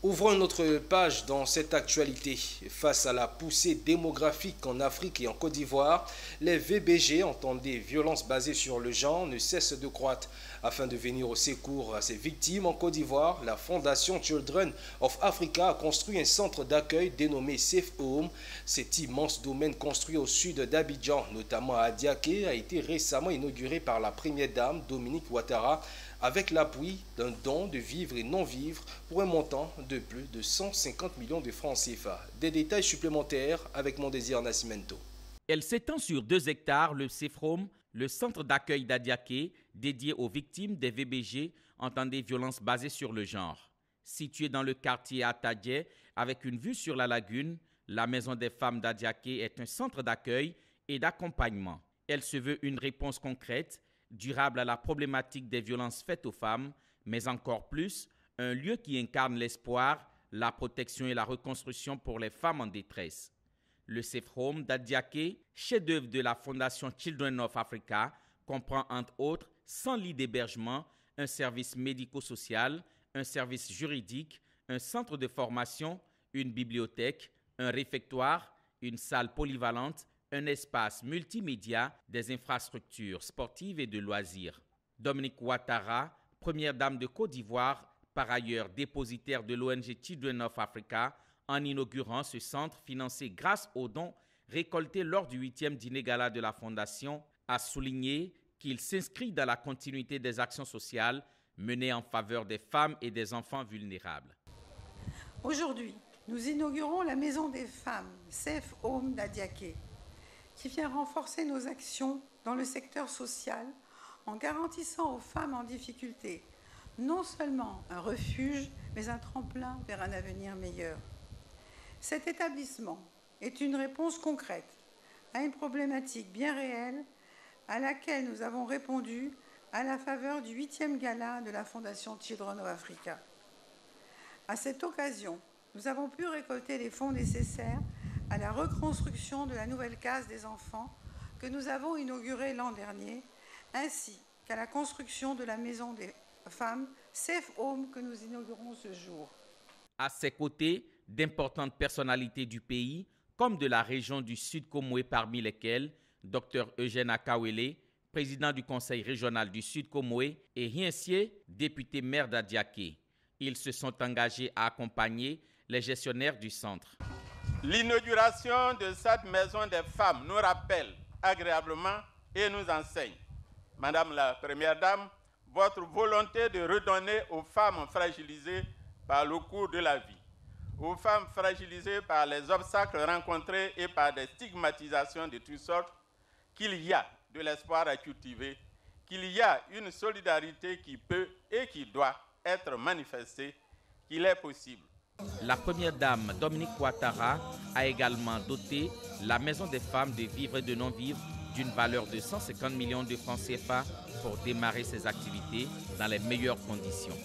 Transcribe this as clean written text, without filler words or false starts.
Ouvrons notre page dans cette actualité. Face à la poussée démographique en Afrique et en Côte d'Ivoire, les VBG, entendez violences basées sur le genre, ne cessent de croître. Afin de venir au secours à ces victimes en Côte d'Ivoire, la Fondation Children of Africa a construit un centre d'accueil dénommé Safe Home. Cet immense domaine construit au sud d'Abidjan, notamment à Adiaké, a été récemment inauguré par la première dame Dominique Ouattara avec l'appui d'un don de vivres et non-vivres pour un montant de plus de 150 millions de francs CFA. Des détails supplémentaires avec Mondésir Nascimento. Elle s'étend sur 2 hectares, le CEFROM, le centre d'accueil d'Adiaké, dédié aux victimes des VBG, entendez violences basées sur le genre. Situé dans le quartier Atadje, avec une vue sur la lagune, la Maison des femmes d'Adiaké est un centre d'accueil et d'accompagnement. Elle se veut une réponse concrète, durable à la problématique des violences faites aux femmes, mais encore plus, un lieu qui incarne l'espoir, la protection et la reconstruction pour les femmes en détresse. Le Safe Home d'Adiaké, chef-d'œuvre de la Fondation Children of Africa, comprend entre autres 100 lits d'hébergement, un service médico-social, un service juridique, un centre de formation, une bibliothèque, un réfectoire, une salle polyvalente, un espace multimédia, des infrastructures sportives et de loisirs. Dominique Ouattara, première dame de Côte d'Ivoire, par ailleurs dépositaire de l'ONG Children of Africa, en inaugurant ce centre financé grâce aux dons récoltés lors du 8e dîner gala de la Fondation, a souligné qu'il s'inscrit dans la continuité des actions sociales menées en faveur des femmes et des enfants vulnérables. Aujourd'hui, nous inaugurons la Maison des femmes, Safe Home d'Adiaké, qui vient renforcer nos actions dans le secteur social en garantissant aux femmes en difficulté non seulement un refuge, mais un tremplin vers un avenir meilleur. Cet établissement est une réponse concrète à une problématique bien réelle à laquelle nous avons répondu à la faveur du 8e gala de la Fondation Children of Africa. À cette occasion, nous avons pu récolter les fonds nécessaires à la reconstruction de la nouvelle case des enfants que nous avons inaugurée l'an dernier, ainsi qu'à la construction de la maison des femmes Safe Home que nous inaugurons ce jour. À ses côtés, d'importantes personnalités du pays, comme de la région du Sud Comoé, parmi lesquelles Dr Eugène Akawele, président du Conseil régional du Sud Comoé, et Hiensié, député maire d'Adiaké. Ils se sont engagés à accompagner les gestionnaires du centre. L'inauguration de cette maison des femmes nous rappelle agréablement et nous enseigne, Madame la Première Dame, votre volonté de redonner aux femmes fragilisées par le cours de la vie, aux femmes fragilisées par les obstacles rencontrés et par des stigmatisations de toutes sortes, qu'il y a de l'espoir à cultiver, qu'il y a une solidarité qui peut et qui doit être manifestée, qu'il est possible. La première dame, Dominique Ouattara, a également doté la Maison des femmes de vivres et de non-vivre d'une valeur de 150 millions de francs CFA pour démarrer ses activités dans les meilleures conditions.